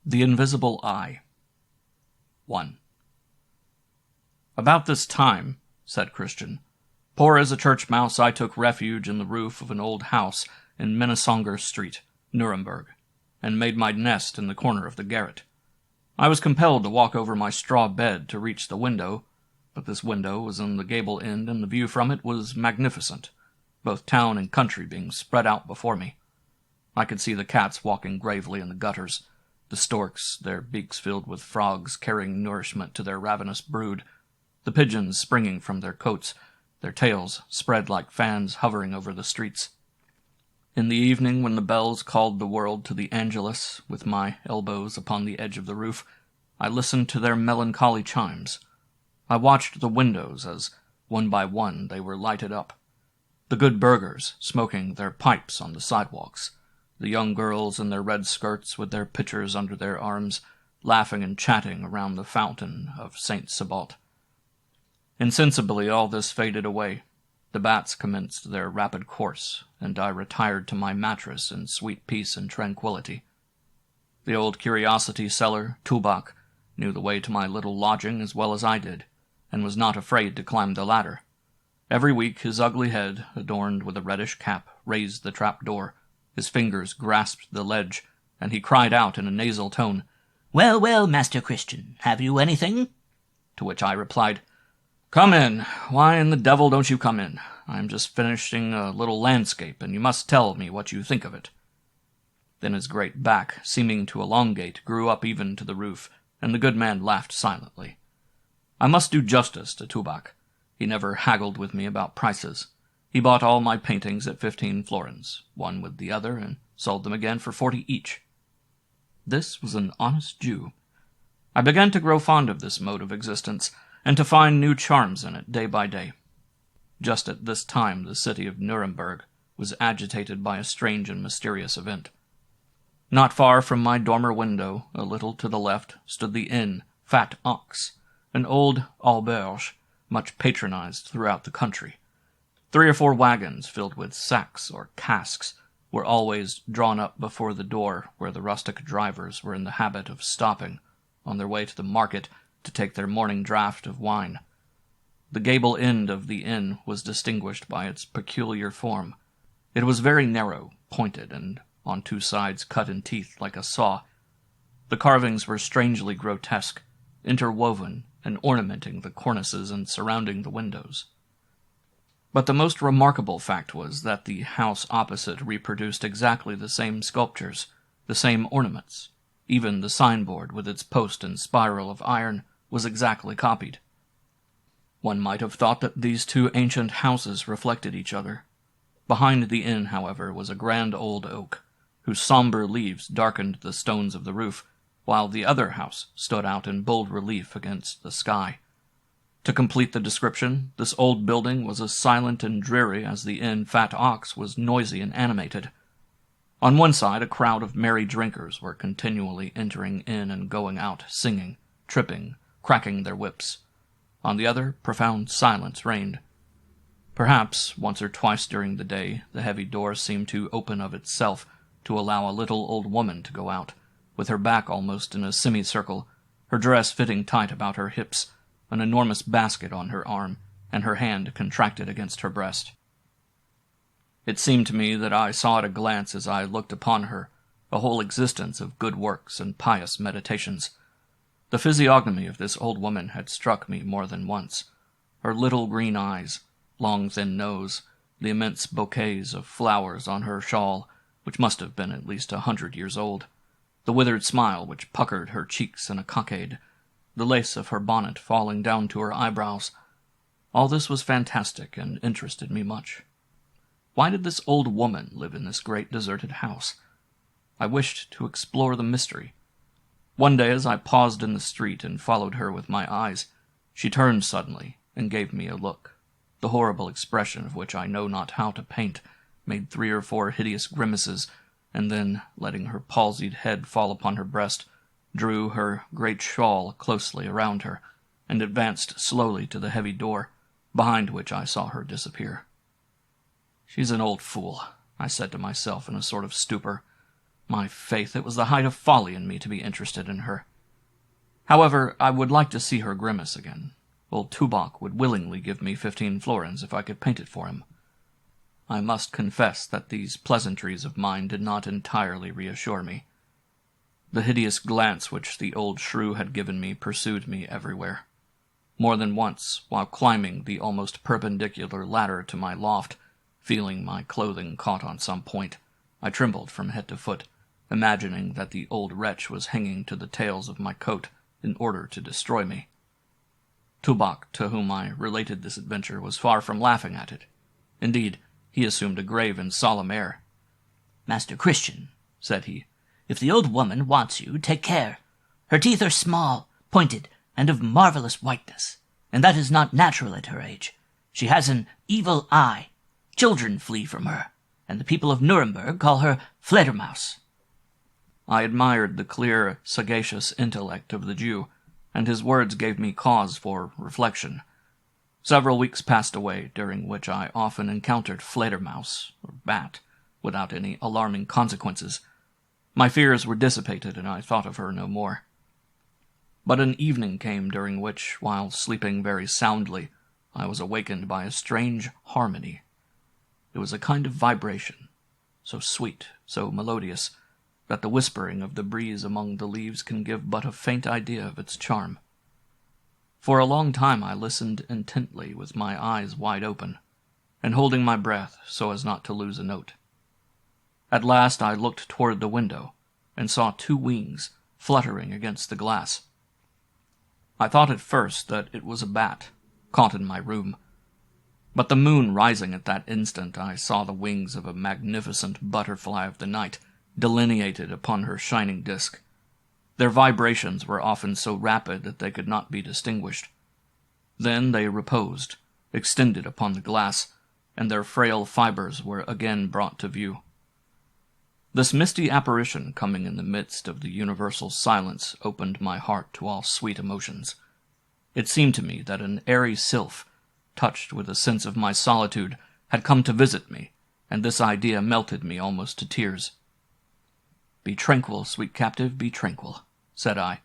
The Invisible Eye. 1. "About this time," said Christian, "poor as a church mouse, I took refuge in the roof of an old house in Minnesonger Street, Nuremberg, and made my nest in the corner of the garret. I was compelled to walk over my straw bed to reach the window, but this window was in the gable end, and the view from it was magnificent, both town and country being spread out before me. I could see the cats walking gravely in the gutters, the storks, their beaks filled with frogs, carrying nourishment to their ravenous brood, the pigeons springing from their cotes, their tails spread like fans hovering over the streets. In the evening, when the bells called the world to the Angelus, with my elbows upon the edge of the roof, I listened to their melancholy chimes. I watched the windows as, one by one, they were lighted up. The good burghers smoking their pipes on the sidewalks, the young girls in their red skirts with their pitchers under their arms, laughing and chatting around the fountain of St. Sebald. Insensibly all this faded away. The bats commenced their rapid course, and I retired to my mattress in sweet peace and tranquillity. The old curiosity seller, Tubak, knew the way to my little lodging as well as I did, and was not afraid to climb the ladder. Every week his ugly head, adorned with a reddish cap, raised the trap-door. His fingers grasped the ledge, and he cried out in a nasal tone, "Well, well, Master Christian, have you anything?" To which I replied, "Come in. Why in the devil don't you come in? I am just finishing a little landscape, and you must tell me what you think of it." Then his great back, seeming to elongate, grew up even to the roof, and the good man laughed silently. I must do justice to Tubak. He never haggled with me about prices. He bought all my paintings at 15 florins, one with the other, and sold them again for 40 each. This was an honest Jew. I began to grow fond of this mode of existence, and to find new charms in it day by day. Just at this time the city of Nuremberg was agitated by a strange and mysterious event. Not far from my dormer window, a little to the left, stood the inn, Fat Ox, an old auberge, much patronized throughout the country. 3 or 4 wagons filled with sacks or casks were always drawn up before the door, where the rustic drivers were in the habit of stopping on their way to the market to take their morning draught of wine. The gable end of the inn was distinguished by its peculiar form. It was very narrow, pointed, and on 2 sides cut in teeth like a saw. The carvings were strangely grotesque, interwoven and ornamenting the cornices and surrounding the windows. But the most remarkable fact was that the house opposite reproduced exactly the same sculptures, the same ornaments. Even the signboard, with its post and spiral of iron, was exactly copied. One might have thought that these 2 ancient houses reflected each other. Behind the inn, however, was a grand old oak, whose sombre leaves darkened the stones of the roof, while the other house stood out in bold relief against the sky. To complete the description, this old building was as silent and dreary as the inn Fat Ox was noisy and animated. On one side a crowd of merry drinkers were continually entering in and going out, singing, tripping, cracking their whips. On the other, profound silence reigned. Perhaps, once or twice during the day, the heavy door seemed to open of itself to allow a little old woman to go out, with her back almost in a semicircle, her dress fitting tight about her hips, an enormous basket on her arm, and her hand contracted against her breast. It seemed to me that I saw at a glance as I looked upon her a whole existence of good works and pious meditations. The physiognomy of this old woman had struck me more than once. Her little green eyes, long thin nose, the immense bouquets of flowers on her shawl, which must have been at least 100 years old, the withered smile which puckered her cheeks in a cockade, the lace of her bonnet falling down to her eyebrows. All this was fantastic and interested me much. Why did this old woman live in this great deserted house? I wished to explore the mystery. One day, as I paused in the street and followed her with my eyes, she turned suddenly and gave me a look, the horrible expression of which I know not how to paint, made 3 or 4 hideous grimaces, and then, letting her palsied head fall upon her breast, drew her great shawl closely around her, and advanced slowly to the heavy door, behind which I saw her disappear. "She's an old fool," I said to myself in a sort of stupor. My faith, it was the height of folly in me to be interested in her. However, I would like to see her grimace again. Old Tubok would willingly give me 15 florins if I could paint it for him. I must confess that these pleasantries of mine did not entirely reassure me. The hideous glance which the old shrew had given me pursued me everywhere. More than once, while climbing the almost perpendicular ladder to my loft, feeling my clothing caught on some point, I trembled from head to foot, imagining that the old wretch was hanging to the tails of my coat in order to destroy me. Tubok, to whom I related this adventure, was far from laughing at it. Indeed, he assumed a grave and solemn air. "Master Christian," said he, "if the old woman wants you, take care. Her teeth are small, pointed, and of marvelous whiteness, and that is not natural at her age. She has an evil eye. Children flee from her, and the people of Nuremberg call her Fledermaus." I admired the clear, sagacious intellect of the Jew, and his words gave me cause for reflection. Several weeks passed away, during which I often encountered Fledermaus, or bat, without any alarming consequences. My fears were dissipated, and I thought of her no more. But an evening came during which, while sleeping very soundly, I was awakened by a strange harmony. It was a kind of vibration, so sweet, so melodious, that the whispering of the breeze among the leaves can give but a faint idea of its charm. For a long time I listened intently with my eyes wide open, and holding my breath so as not to lose a note. At last I looked toward the window, and saw 2 wings fluttering against the glass. I thought at first that it was a bat, caught in my room. But the moon rising at that instant, I saw the wings of a magnificent butterfly of the night delineated upon her shining disk. Their vibrations were often so rapid that they could not be distinguished. Then they reposed, extended upon the glass, and their frail fibers were again brought to view. This misty apparition coming in the midst of the universal silence opened my heart to all sweet emotions. It seemed to me that an airy sylph, touched with a sense of my solitude, had come to visit me, and this idea melted me almost to tears. "Be tranquil, sweet captive, be tranquil," said I.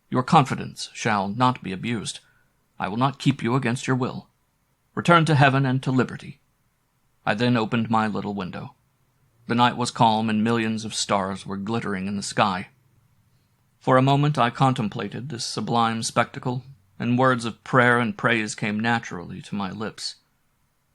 "Your confidence shall not be abused. I will not keep you against your will. Return to heaven and to liberty." I then opened my little window. The night was calm, and millions of stars were glittering in the sky. For a moment I contemplated this sublime spectacle, and words of prayer and praise came naturally to my lips.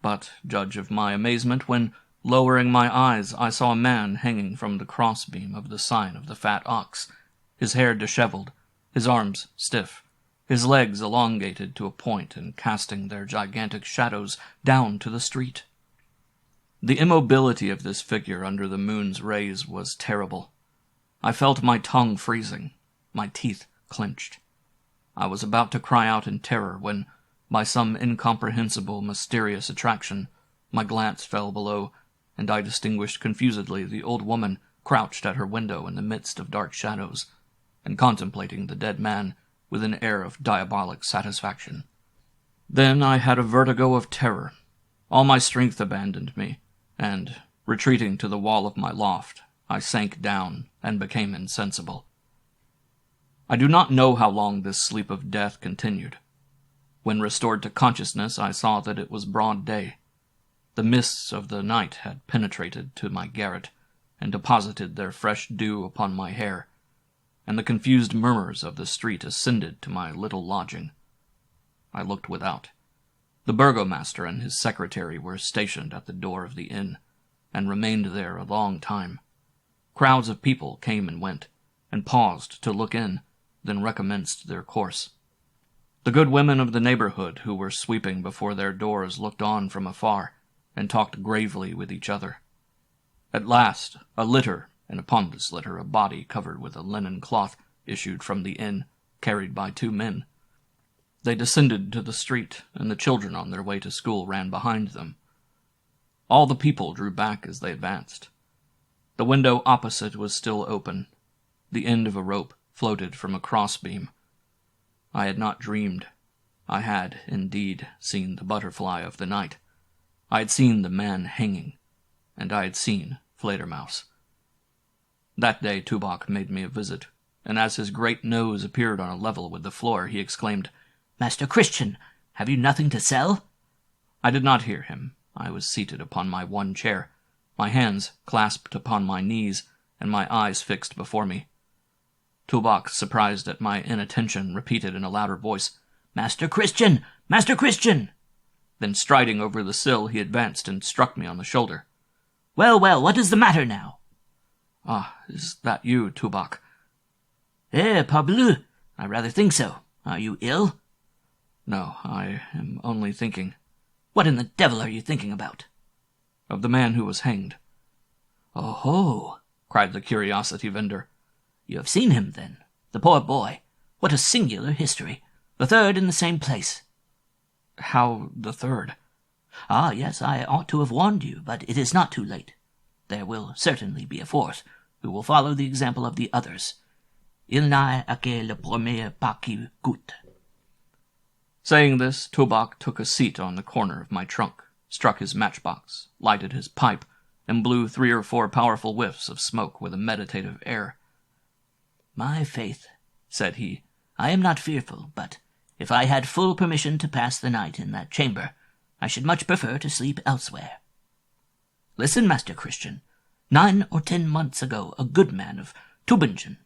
But judge of my amazement when, lowering my eyes, I saw a man hanging from the crossbeam of the sign of the Fat Ox, his hair disheveled, his arms stiff, his legs elongated to a point and casting their gigantic shadows down to the street. The immobility of this figure under the moon's rays was terrible. I felt my tongue freezing, my teeth clenched. I was about to cry out in terror when, by some incomprehensible, mysterious attraction, my glance fell below, and I distinguished confusedly the old woman crouched at her window in the midst of dark shadows, and contemplating the dead man with an air of diabolic satisfaction. Then I had a vertigo of terror. All my strength abandoned me, and, retreating to the wall of my loft, I sank down and became insensible. I do not know how long this sleep of death continued. When restored to consciousness, I saw that it was broad day. The mists of the night had penetrated to my garret, and deposited their fresh dew upon my hair, and the confused murmurs of the street ascended to my little lodging. I looked without. The burgomaster and his secretary were stationed at the door of the inn, and remained there a long time. Crowds of people came and went, and paused to look in, then recommenced their course. The good women of the neighborhood who were sweeping before their doors looked on from afar, and talked gravely with each other. At last, a litter, and upon this litter a body covered with a linen cloth, issued from the inn, carried by 2 men. They descended to the street, and the children on their way to school ran behind them. All the people drew back as they advanced. The window opposite was still open. The end of a rope floated from a crossbeam. I had not dreamed. I had, indeed, seen the butterfly of the night. I had seen the man hanging, and I had seen Fledermaus. That day Tubok made me a visit, and as his great nose appeared on a level with the floor, he exclaimed, "Master Christian, have you nothing to sell?" I did not hear him. I was seated upon my one chair, my hands clasped upon my knees, and my eyes fixed before me. Tubok, surprised at my inattention, repeated in a louder voice, "Master Christian! Master Christian!" Then, striding over the sill, he advanced and struck me on the shoulder. "Well, well, what is the matter now?" "Ah, is that you, Tubok?" Parbleu! I rather think so. Are you ill?" "No, I am only thinking." "What in the devil are you thinking about?" "Of the man who was hanged." "Oh ho!" cried the curiosity vendor. "You have seen him, then? The poor boy. What a singular history. The third in the same place." "How the third?" "Ah, yes, I ought to have warned you, but it is not too late. There will certainly be a fourth, who will follow the example of the others. Il n'a que le premier pas qui coûte." Saying this, Tubok took a seat on the corner of my trunk, struck his matchbox, lighted his pipe, and blew 3 or 4 powerful whiffs of smoke with a meditative air. "My faith," said he, "I am not fearful, but if I had full permission to pass the night in that chamber, I should much prefer to sleep elsewhere. Listen, Master Christian. 9 or 10 months ago, a good man of Tübingen,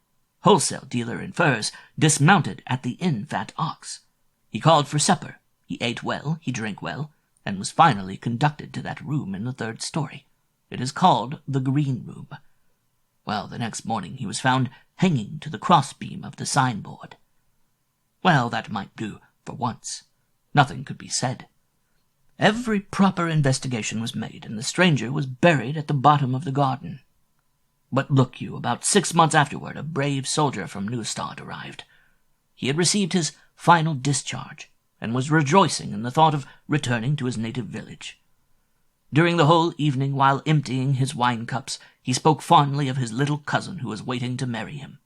wholesale dealer in furs, dismounted at the inn Fat Ox. He called for supper. He ate well, he drank well, and was finally conducted to that room in the 3rd story. It is called the Green Room. Well, the next morning he was found hanging to the crossbeam of the signboard. Well, that might do for once. Nothing could be said. Every proper investigation was made, and the stranger was buried at the bottom of the garden. But look you, about 6 months afterward, a brave soldier from Neustadt arrived. He had received his final discharge, and was rejoicing in the thought of returning to his native village. During the whole evening, while emptying his wine-cups, he spoke fondly of his little cousin who was waiting to marry him.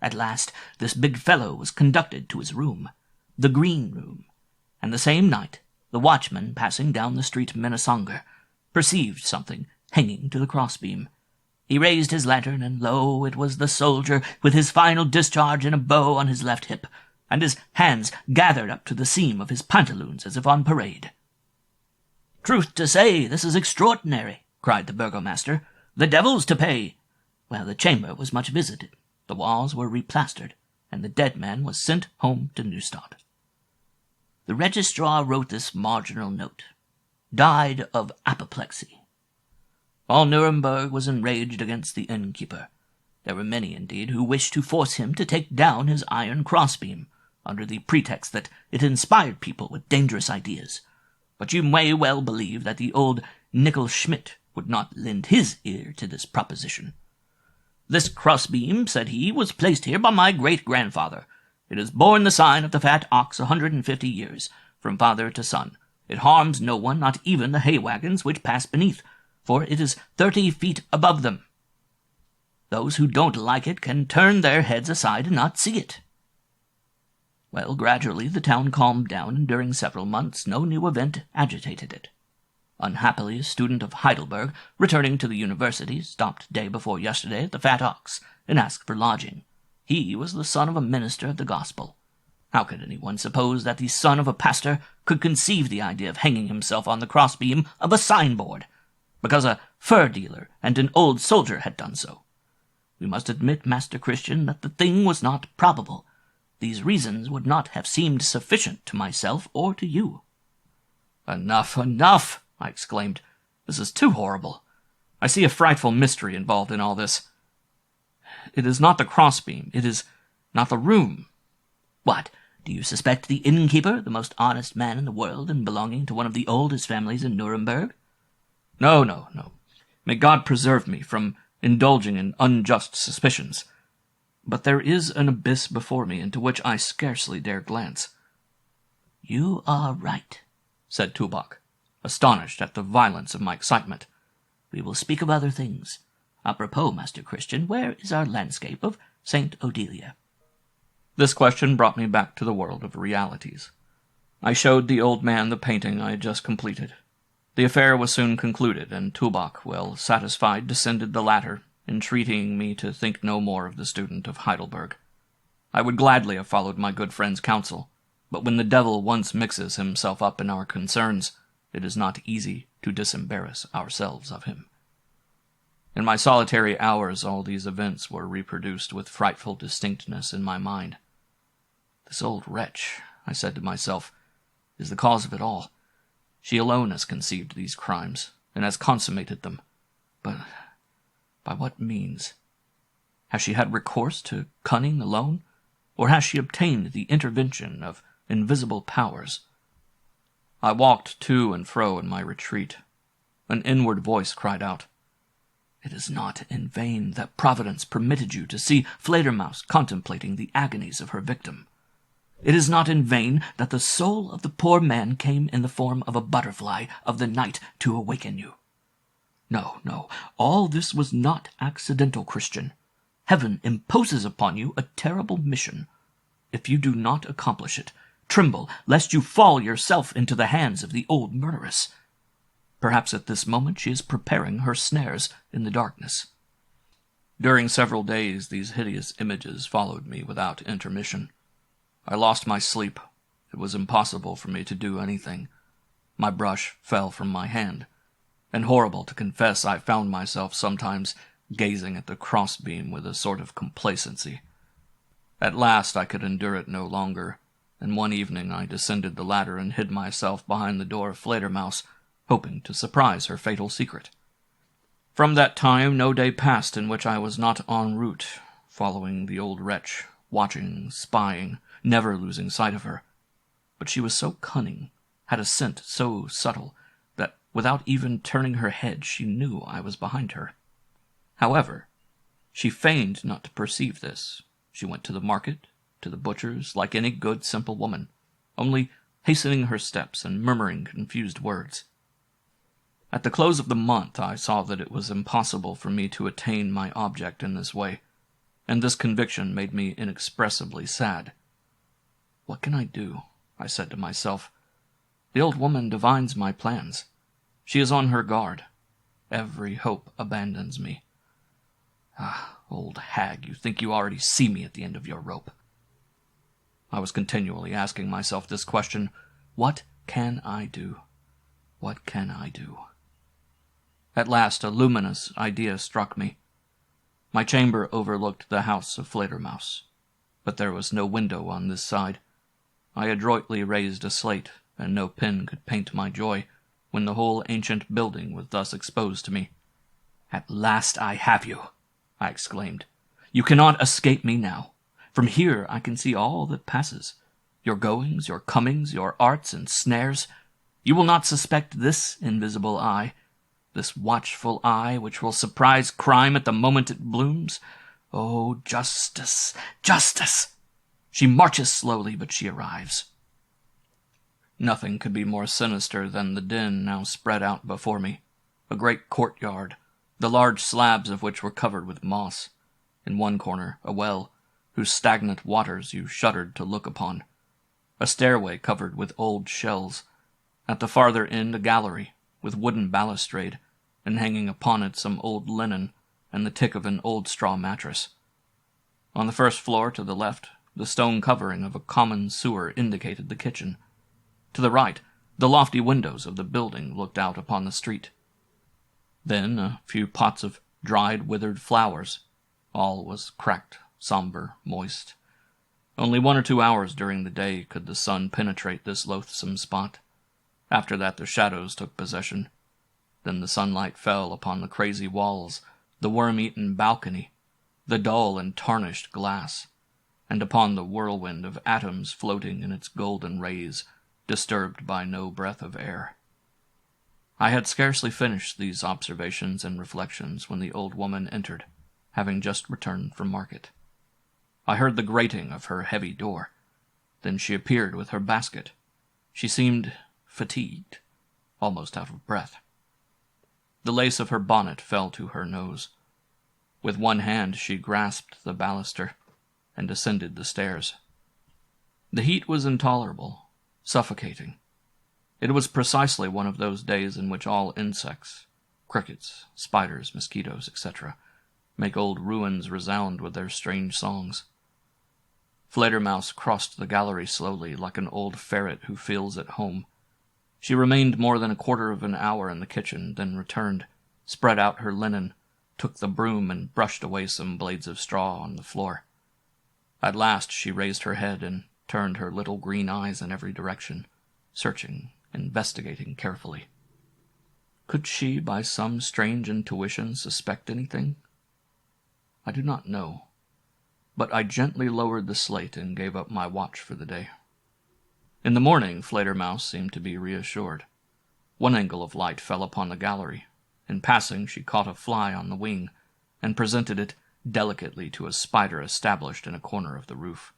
At last, this big fellow was conducted to his room, the Green Room, and the same night, the watchman, passing down the street Minnesonger, perceived something hanging to the crossbeam. He raised his lantern, and lo, it was the soldier with his final discharge and a bow on his left hip, and his hands gathered up to the seam of his pantaloons as if on parade. "Truth to say, this is extraordinary," cried the burgomaster. "The devil's to pay." Well, the chamber was much visited, the walls were replastered, and the dead man was sent home to Neustadt. The registrar wrote this marginal note: "Died of apoplexy." All Nuremberg was enraged against the innkeeper. There were many, indeed, who wished to force him to take down his iron crossbeam, under the pretext that it inspired people with dangerous ideas. But you may well believe that the old Nickel Schmidt would not lend his ear to this proposition. "This crossbeam," said he, "was placed here by my great-grandfather. It has borne the sign of the Fat Ox 150 years, from father to son. It harms no one, not even the hay wagons which pass beneath, for it is 30 feet above them. Those who don't like it can turn their heads aside and not see it." Well, gradually the town calmed down, and during several months no new event agitated it. Unhappily, a student of Heidelberg, returning to the university, stopped day before yesterday at the Fat Ox, and asked for lodging. He was the son of a minister of the gospel. How could anyone suppose that the son of a pastor could conceive the idea of hanging himself on the crossbeam of a signboard, because a fur dealer and an old soldier had done so? We must admit, Master Christian, that the thing was not probable. These reasons would not have seemed sufficient to myself or to you. "Enough, enough!" I exclaimed. "This is too horrible. I see a frightful mystery involved in all this. It is not the crossbeam. It is not the room." "What? Do you suspect the innkeeper, the most honest man in the world, and belonging to one of the oldest families in Nuremberg?" No. May God preserve me from indulging in unjust suspicions. But there is an abyss before me into which I scarcely dare glance." "You are right," said Tubok, astonished at the violence of my excitement. "We will speak of other things. Apropos, Master Christian, where is our landscape of St. Odelia?" This question brought me back to the world of realities. I showed the old man the painting I had just completed. The affair was soon concluded, and Tubok, well satisfied, descended the ladder, entreating me to think no more of the student of Heidelberg. I would gladly have followed my good friend's counsel, but when the devil once mixes himself up in our concerns, it is not easy to disembarrass ourselves of him. In my solitary hours all these events were reproduced with frightful distinctness in my mind. This old wretch, I said to myself, is the cause of it all. She alone has conceived these crimes, and has consummated them. But by what means? Has she had recourse to cunning alone, or has she obtained the intervention of invisible powers? I walked to and fro in my retreat. An inward voice cried out, "It is not in vain that Providence permitted you to see Fledermaus contemplating the agonies of her victim. It is not in vain that the soul of the poor man came in the form of a butterfly of the night to awaken you. No, no, all this was not accidental, Christian. Heaven imposes upon you a terrible mission. If you do not accomplish it, tremble lest you fall yourself into the hands of the old murderess. Perhaps at this moment she is preparing her snares in the darkness." During several days these hideous images followed me without intermission. I lost my sleep. It was impossible for me to do anything. My brush fell from my hand, and horrible to confess, I found myself sometimes gazing at the crossbeam with a sort of complacency. At last I could endure it no longer, and one evening I descended the ladder and hid myself behind the door of Fledermaus, hoping to surprise her fatal secret. From that time no day passed in which I was not en route, following the old wretch, watching, spying, never losing sight of her. But she was so cunning, had a scent so subtle, that without even turning her head she knew I was behind her. However, she feigned not to perceive this. She went to the market, to the butcher's, like any good, simple woman, only hastening her steps and murmuring confused words. At the close of the month I saw that it was impossible for me to attain my object in this way, and this conviction made me inexpressibly sad. "What can I do?" I said to myself. "The old woman divines my plans. She is on her guard. Every hope abandons me. Ah, old hag, you think you already see me at the end of your rope." I was continually asking myself this question, "What can I do? What can I do?" At last a luminous idea struck me. My chamber overlooked the house of Fledermaus, but there was no window on this side. I adroitly raised a slate, and no pen could paint my joy when the whole ancient building was thus exposed to me. "At last I have you!" I exclaimed. "You cannot escape me now. From here I can see all that passes, your goings, your comings, your arts and snares. You will not suspect this invisible eye, this watchful eye which will surprise crime at the moment it blooms. Oh, justice, justice! She marches slowly, but she arrives." Nothing could be more sinister than the din now spread out before me. A great courtyard, the large slabs of which were covered with moss. In one corner, a well, whose stagnant waters you shuddered to look upon. A stairway covered with old shells. At the farther end, a gallery, with wooden balustrade, and hanging upon it some old linen and the tick of an old straw mattress. On the first floor to the left, the stone covering of a common sewer indicated the kitchen. To the right, the lofty windows of the building looked out upon the street. Then a few pots of dried, withered flowers. All was cracked, somber, moist. Only 1 or 2 hours during the day could the sun penetrate this loathsome spot. After that the shadows took possession. Then the sunlight fell upon the crazy walls, the worm-eaten balcony, the dull and tarnished glass, and upon the whirlwind of atoms floating in its golden rays, disturbed by no breath of air. I had scarcely finished these observations and reflections when the old woman entered, having just returned from market. I heard the grating of her heavy door. Then she appeared with her basket. She seemed fatigued, almost out of breath. The lace of her bonnet fell to her nose. With one hand she grasped the baluster and descended the stairs. The heat was intolerable, suffocating. It was precisely one of those days in which all insects, crickets, spiders, mosquitoes, etc., make old ruins resound with their strange songs. Fledermaus crossed the gallery slowly, like an old ferret who feels at home. She remained more than a quarter of an hour in the kitchen, then returned, spread out her linen, took the broom and brushed away some blades of straw on the floor. At last she raised her head and turned her little green eyes in every direction, searching, investigating carefully. Could she, by some strange intuition, suspect anything? I do not know, but I gently lowered the slate and gave up my watch for the day. In the morning, Fledermaus seemed to be reassured. One angle of light fell upon the gallery. In passing, she caught a fly on the wing, and presented it delicately to a spider established in a corner of the roof.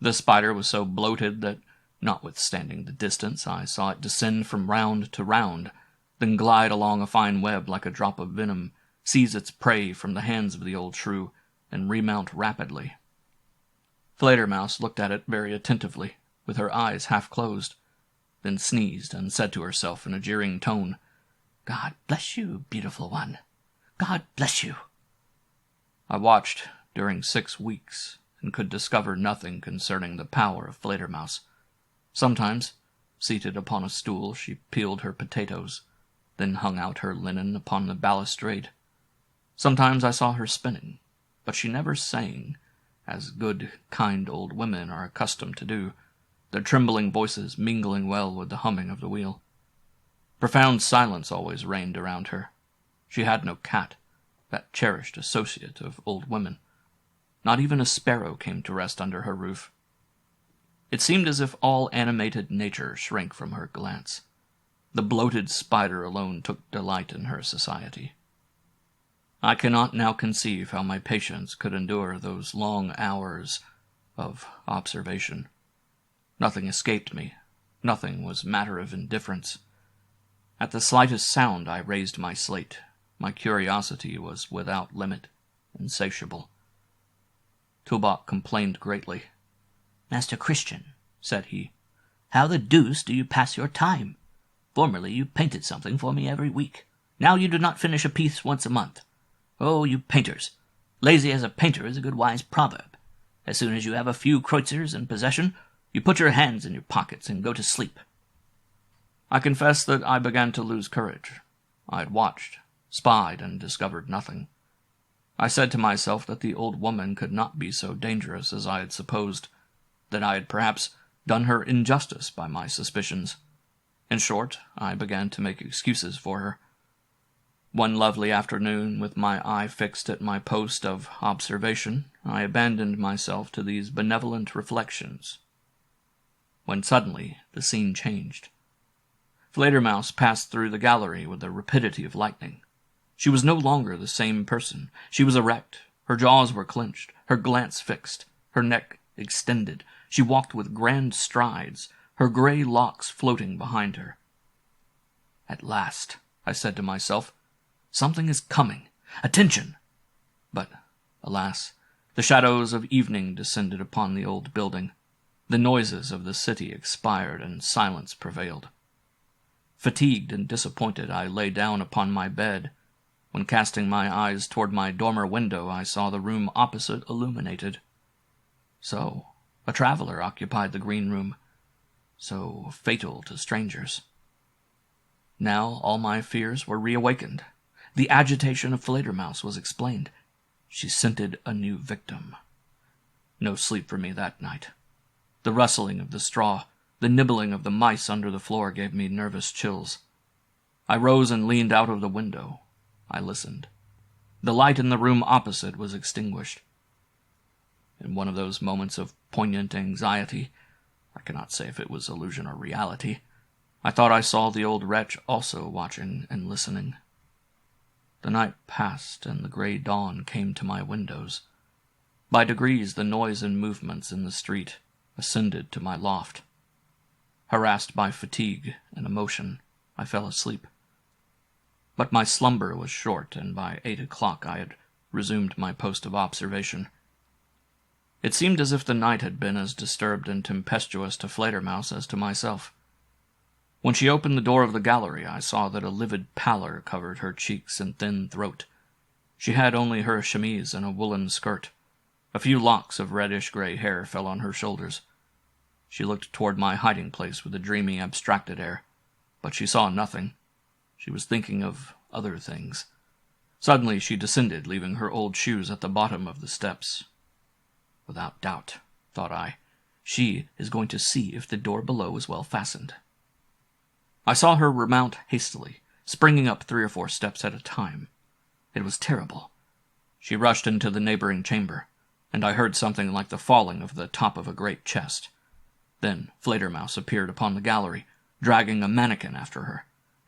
The spider was so bloated that, notwithstanding the distance, I saw it descend from round to round, then glide along a fine web like a drop of venom, seize its prey from the hands of the old shrew, and remount rapidly. Fledermaus looked at it very attentively, with her eyes half closed, then sneezed and said to herself in a jeering tone, "God bless you, beautiful one. God bless you." I watched during 6 weeks, and could discover nothing concerning the power of Fledermaus. Sometimes, seated upon a stool, she peeled her potatoes, then hung out her linen upon the balustrade. Sometimes I saw her spinning, but she never sang, as good, kind old women are accustomed to do, their trembling voices mingling well with the humming of the wheel. Profound silence always reigned around her. She had no cat, that cherished associate of old women. Not even a sparrow came to rest under her roof. It seemed as if all animated nature shrank from her glance. The bloated spider alone took delight in her society. I cannot now conceive how my patients could endure those long hours of observation. Nothing escaped me. Nothing was matter of indifference. At the slightest sound I raised my slate. My curiosity was without limit, insatiable. Toubac complained greatly. "Master Christian," said he, "how the deuce do you pass your time? Formerly you painted something for me every week. Now you do not finish a piece once a month. Oh, you painters! Lazy as a painter is a good wise proverb. As soon as you have a few kreuzers in possession, you put your hands in your pockets and go to sleep." I confess that I began to lose courage. I had watched, spied, and discovered nothing. I said to myself that the old woman could not be so dangerous as I had supposed, that I had perhaps done her injustice by my suspicions. In short, I began to make excuses for her. One lovely afternoon, with my eye fixed at my post of observation, I abandoned myself to these benevolent reflections, when suddenly the scene changed. Fledermaus passed through the gallery with the rapidity of lightning. She was no longer the same person. She was erect, her jaws were clenched, her glance fixed, her neck extended. She walked with grand strides, her gray locks floating behind her. "At last," I said to myself, "something is coming. Attention!" But, alas, the shadows of evening descended upon the old building. The noises of the city expired, and silence prevailed. Fatigued and disappointed, I lay down upon my bed. When casting my eyes toward my dormer window, I saw the room opposite illuminated. So, a traveler occupied the green room, so fatal to strangers. Now all my fears were reawakened. The agitation of Fledermaus was explained. She scented a new victim. No sleep for me that night. The rustling of the straw, the nibbling of the mice under the floor gave me nervous chills. I rose and leaned out of the window. I listened. The light in the room opposite was extinguished. In one of those moments of poignant anxiety, I cannot say if it was illusion or reality, I thought I saw the old wretch also watching and listening. The night passed, and the gray dawn came to my windows. By degrees the noise and movements in the street ascended to my loft. Harassed by fatigue and emotion, I fell asleep. But my slumber was short, and by 8 o'clock I had resumed my post of observation. It seemed as if the night had been as disturbed and tempestuous to Fledermaus as to myself. When she opened the door of the gallery, I saw that a livid pallor covered her cheeks and thin throat. She had only her chemise and a woolen skirt. A few locks of reddish-gray hair fell on her shoulders. She looked toward my hiding place with a dreamy, abstracted air, but she saw nothing. She was thinking of other things. Suddenly she descended, leaving her old shoes at the bottom of the steps. Without doubt, thought I, she is going to see if the door below is well fastened. I saw her remount hastily, springing up 3 or 4 steps at a time. It was terrible. She rushed into the neighboring chamber, and I heard something like the falling of the top of a great chest. Then Fledermaus appeared upon the gallery, dragging a mannequin after her,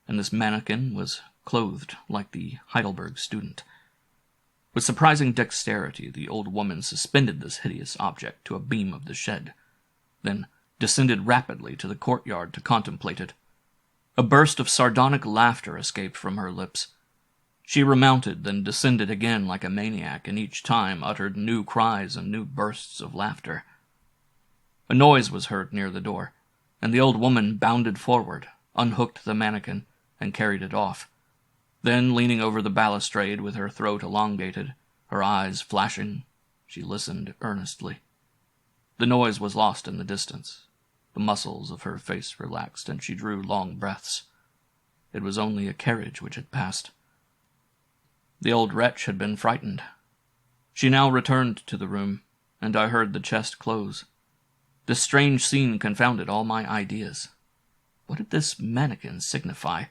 and this mannequin was clothed like the Heidelberg student. With surprising dexterity, the old woman suspended this hideous object to a beam of the shed, then descended rapidly to the courtyard to contemplate it. A burst of sardonic laughter escaped from her lips. She remounted, then descended again like a maniac, and each time uttered new cries and new bursts of laughter. A noise was heard near the door, and the old woman bounded forward, unhooked the mannequin, and carried it off. Then, leaning over the balustrade with her throat elongated, her eyes flashing, she listened earnestly. The noise was lost in the distance. The muscles of her face relaxed, and she drew long breaths. It was only a carriage which had passed. The old wretch had been frightened. She now returned to the room, and I heard the chest close. This strange scene confounded all my ideas. What did this mannequin signify?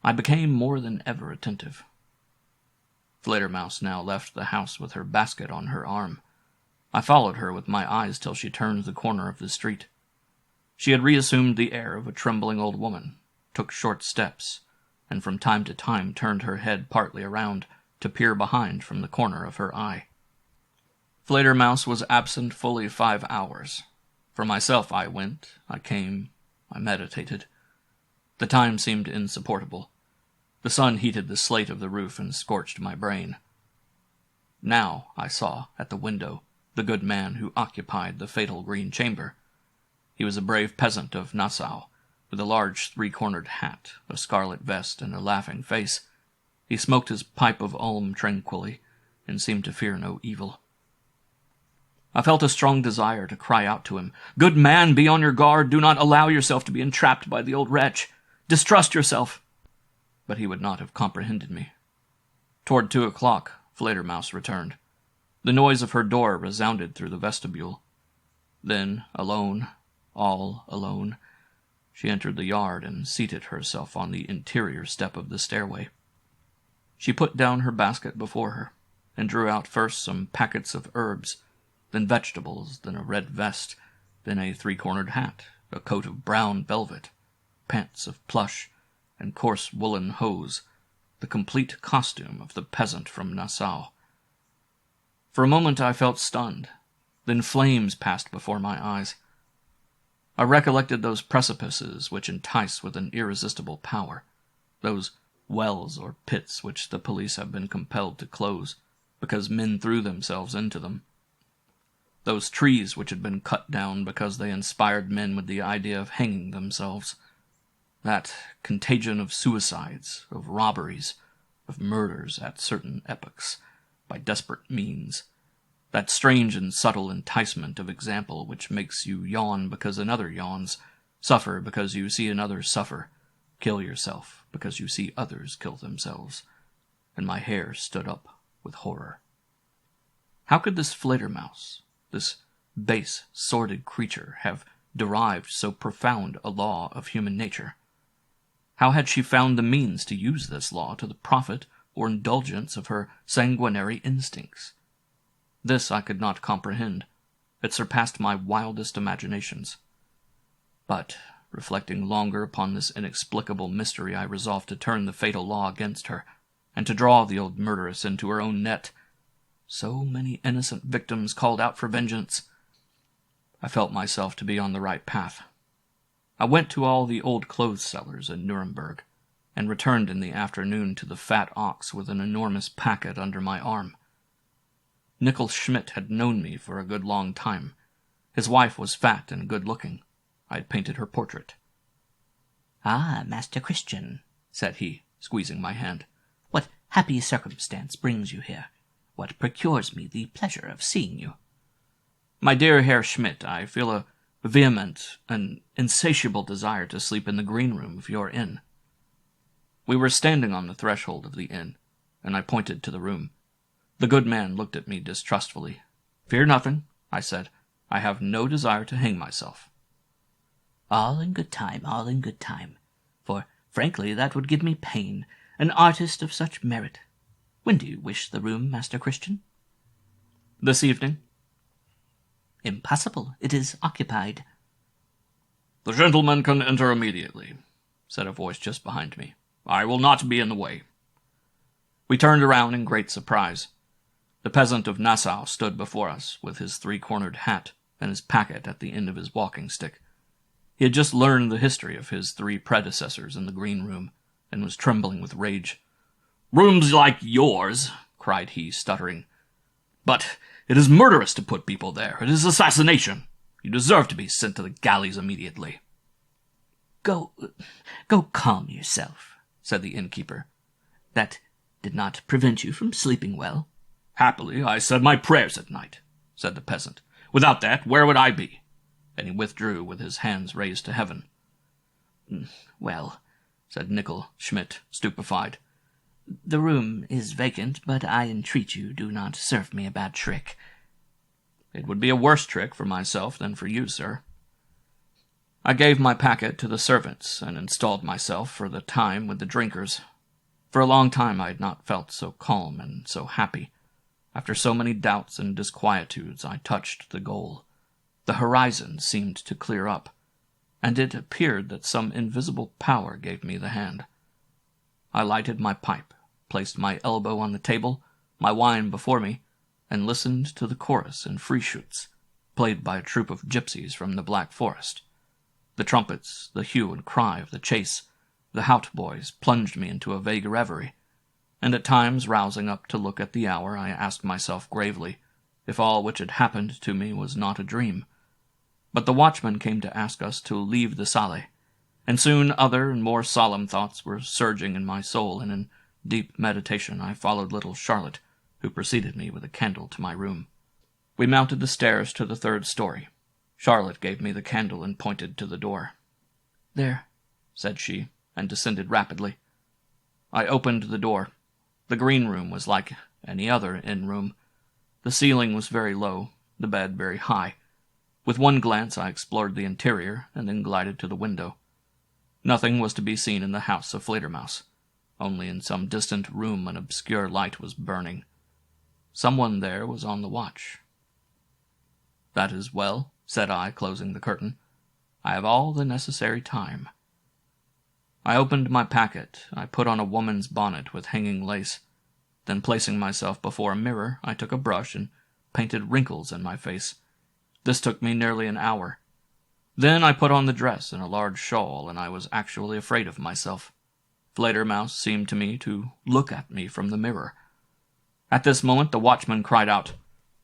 I became more than ever attentive. Fledermaus now left the house with her basket on her arm. I followed her with my eyes till she turned the corner of the street. She had reassumed the air of a trembling old woman, took short steps, and from time to time turned her head partly around to peer behind from the corner of her eye. Fledermaus was absent fully 5 hours. For myself I went, I came, I meditated. The time seemed insupportable. The sun heated the slate of the roof and scorched my brain. Now I saw, at the window, the good man who occupied the fatal green chamber. He was a brave peasant of Nassau, with a large 3-cornered hat, a scarlet vest, and a laughing face. He smoked his pipe of Ulm tranquilly, and seemed to fear no evil. I felt a strong desire to cry out to him, "Good man, be on your guard, do not allow yourself to be entrapped by the old wretch. Distrust yourself." But he would not have comprehended me. Toward 2 o'clock, Fledermaus returned. The noise of her door resounded through the vestibule. Then, alone, all alone, she entered the yard and seated herself on the interior step of the stairway. She put down her basket before her, and drew out first some packets of herbs, then vegetables, then a red vest, then a 3-cornered hat, a coat of brown velvet, pants of plush, and coarse woolen hose, the complete costume of the peasant from Nassau. For a moment I felt stunned. Then flames passed before my eyes. I recollected those precipices which entice with an irresistible power, those wells or pits which the police have been compelled to close, because men threw themselves into them, those trees which had been cut down because they inspired men with the idea of hanging themselves, that contagion of suicides, of robberies, of murders at certain epochs, by desperate means, that strange and subtle enticement of example which makes you yawn because another yawns, suffer because you see another suffer, kill yourself because you see others kill themselves, and my hair stood up with horror. How could this Fledermaus, this base, sordid creature, have derived so profound a law of human nature? How had she found the means to use this law to the profit or indulgence of her sanguinary instincts? This I could not comprehend. It surpassed my wildest imaginations. But, reflecting longer upon this inexplicable mystery, I resolved to turn the fatal law against her, and to draw the old murderess into her own net. So many innocent victims called out for vengeance. I felt myself to be on the right path. I went to all the old clothes sellers in Nuremberg, and returned in the afternoon to the Fat Ox with an enormous packet under my arm. Nickel Schmidt had known me for a good long time. His wife was fat and good-looking. I had painted her portrait. "Ah, Master Christian," said he, squeezing my hand. "What happy circumstance brings you here? What procures me the pleasure of seeing you?" "My dear Herr Schmidt, I feel a vehement and insatiable desire to sleep in the green room of your inn." We were standing on the threshold of the inn, and I pointed to the room. The good man looked at me distrustfully. "Fear nothing," I said. "I have no desire to hang myself." "All in good time, all in good time. For, frankly, that would give me pain, an artist of such merit. When do you wish the room, Master Christian?" "This evening." "Impossible. It is occupied." "The gentleman can enter immediately," said a voice just behind me. "I will not be in the way." We turned around in great surprise. The peasant of Nassau stood before us, with his three-cornered hat and his packet at the end of his walking stick. He had just learned the history of his three predecessors in the green room, and was trembling with rage. "Rooms like yours," cried he, stuttering. "But it is murderous to put people there. It is assassination. You deserve to be sent to the galleys immediately." Go calm yourself," said the innkeeper. "That did not prevent you from sleeping well." "Happily, I said my prayers at night," said the peasant. "Without that, where would I be?" And he withdrew with his hands raised to heaven. "Well," said Nickel Schmidt, stupefied. "The room is vacant, but I entreat you do not serve me a bad trick." "It would be a worse trick for myself than for you, sir." I gave my packet to the servants, and installed myself for the time with the drinkers. For a long time I had not felt so calm and so happy. After so many doubts and disquietudes, I touched the goal. The horizon seemed to clear up, and it appeared that some invisible power gave me the hand. I lighted my pipe, placed my elbow on the table, my wine before me, and listened to the chorus in Frieschütz, played by a troop of gypsies from the Black Forest. The trumpets, the hue and cry of the chase, the hautboys plunged me into a vague reverie, and at times, rousing up to look at the hour, I asked myself gravely if all which had happened to me was not a dream. But the watchman came to ask us to leave the salle, and soon other and more solemn thoughts were surging in my soul, and in deep meditation I followed little Charlotte, who preceded me with a candle to my room. We mounted the stairs to the third story. Charlotte gave me the candle and pointed to the door. "There," said she, and descended rapidly. I opened the door. The green room was like any other inn-room. The ceiling was very low, the bed very high. With one glance I explored the interior, and then glided to the window. Nothing was to be seen in the house of Fledermaus. Only in some distant room an obscure light was burning. Someone there was on the watch. "That is well," said I, closing the curtain. "I have all the necessary time." I opened my packet. I put on a woman's bonnet with hanging lace. Then, placing myself before a mirror, I took a brush and painted wrinkles in my face. This took me nearly an hour. Then I put on the dress and a large shawl, and I was actually afraid of myself. Fledermaus seemed to me to look at me from the mirror. At this moment the watchman cried out,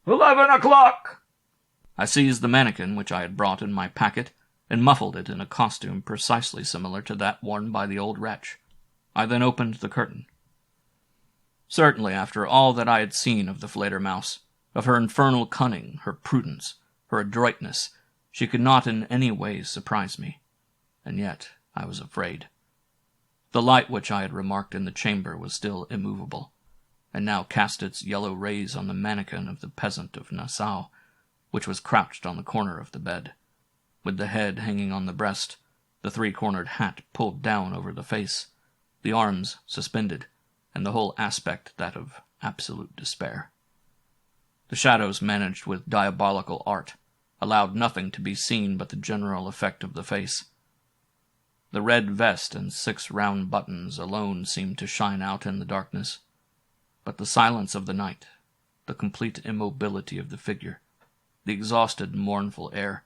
"11 o'clock!" I seized the mannikin which I had brought in my packet, and muffled it in a costume precisely similar to that worn by the old wretch. I then opened the curtain. Certainly, after all that I had seen of the Fledermaus, of her infernal cunning, her prudence, her adroitness, she could not in any way surprise me. And yet I was afraid. The light which I had remarked in the chamber was still immovable, and now cast its yellow rays on the mannikin of the peasant of Nassau, which was crouched on the corner of the bed, with the head hanging on the breast, the three-cornered hat pulled down over the face, the arms suspended, and the whole aspect that of absolute despair. The shadows, managed with diabolical art, allowed nothing to be seen but the general effect of the face. The red vest and 6 round buttons alone seemed to shine out in the darkness, but the silence of the night, the complete immobility of the figure, the exhausted, mournful air,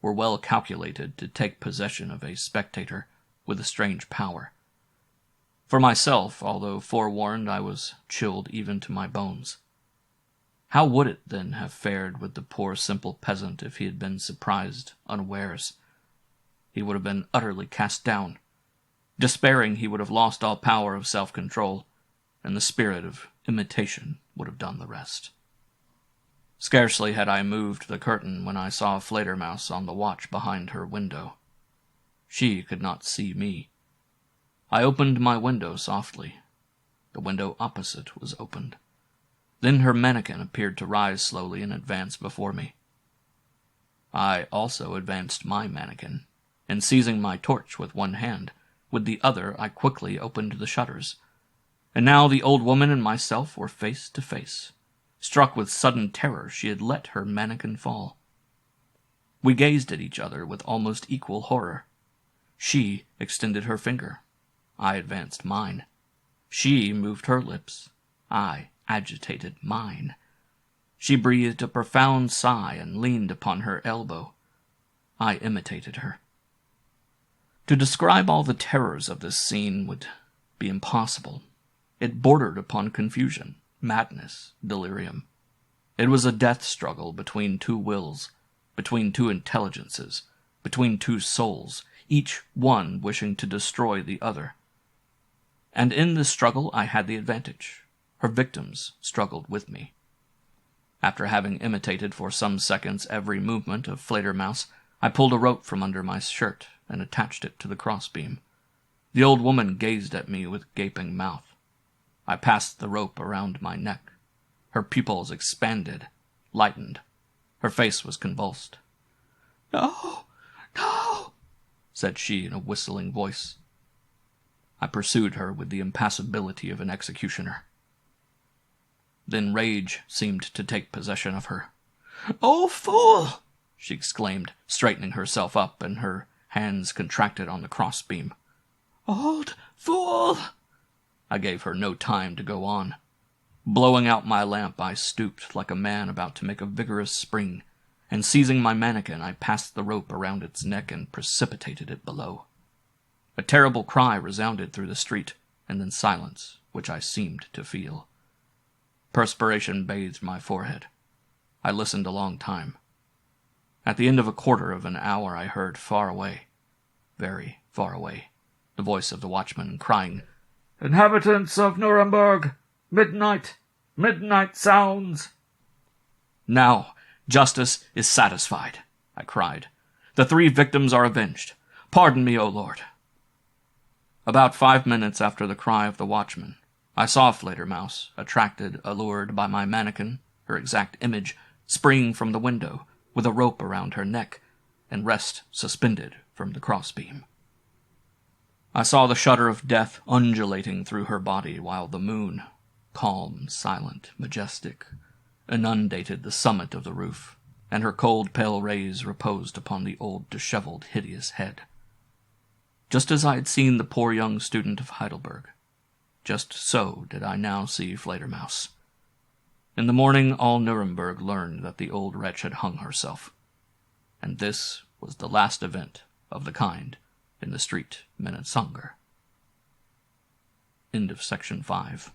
were well calculated to take possession of a spectator with a strange power. For myself, although forewarned, I was chilled even to my bones. How would it, then, have fared with the poor simple peasant if he had been surprised unawares? He would have been utterly cast down. Despairing, he would have lost all power of self-control. and the spirit of imitation would have done the rest. Scarcely had I moved the curtain when I saw Fledermaus on the watch behind her window. She could not see me. I opened my window softly. The window opposite was opened. Then her mannequin appeared to rise slowly and advance before me. I also advanced my mannequin, and seizing my torch with one hand, with the other I quickly opened the shutters. And now the old woman and myself were face to face. Struck with sudden terror, she had let her mannequin fall. We gazed at each other with almost equal horror. She extended her finger. I advanced mine. She moved her lips. I agitated mine. She breathed a profound sigh and leaned upon her elbow. I imitated her. To describe all the terrors of this scene would be impossible. It bordered upon confusion, madness, delirium. It was a death struggle between two wills, between two intelligences, between two souls, each one wishing to destroy the other. And in this struggle I had the advantage. Her victims struggled with me. After having imitated for some seconds every movement of Fledermaus, I pulled a rope from under my shirt and attached it to the crossbeam. The old woman gazed at me with gaping mouth. I passed the rope around my neck. Her pupils expanded, lightened. Her face was convulsed. "No, no," said she in a whistling voice. I pursued her with the impassibility of an executioner. Then rage seemed to take possession of her. "Oh, fool!" she exclaimed, straightening herself up, and her hands contracted on the crossbeam. "Old fool!" I gave her no time to go on. Blowing out my lamp, I stooped like a man about to make a vigorous spring, and seizing my mannequin, I passed the rope around its neck and precipitated it below. A terrible cry resounded through the street, and then silence, which I seemed to feel. Perspiration bathed my forehead. I listened a long time. At the end of a quarter of an hour I heard far away, very far away, the voice of the watchman crying, "Inhabitants of Nuremberg, midnight, midnight sounds." "Now justice is satisfied," I cried. "The 3 victims are avenged. Pardon me, O Lord." About 5 minutes after the cry of the watchman, I saw Fledermaus, attracted, allured by my mannequin, her exact image, spring from the window, with a rope around her neck, and rest suspended from the crossbeam. I saw the shudder of death undulating through her body, while the moon, calm, silent, majestic, inundated the summit of the roof, and her cold, pale rays reposed upon the old, disheveled, hideous head. Just as I had seen the poor young student of Heidelberg, just so did I now see Fledermaus. In the morning all Nuremberg learned that the old wretch had hung herself, and this was the last event of the kind in the street Minnesänger. End of section 5.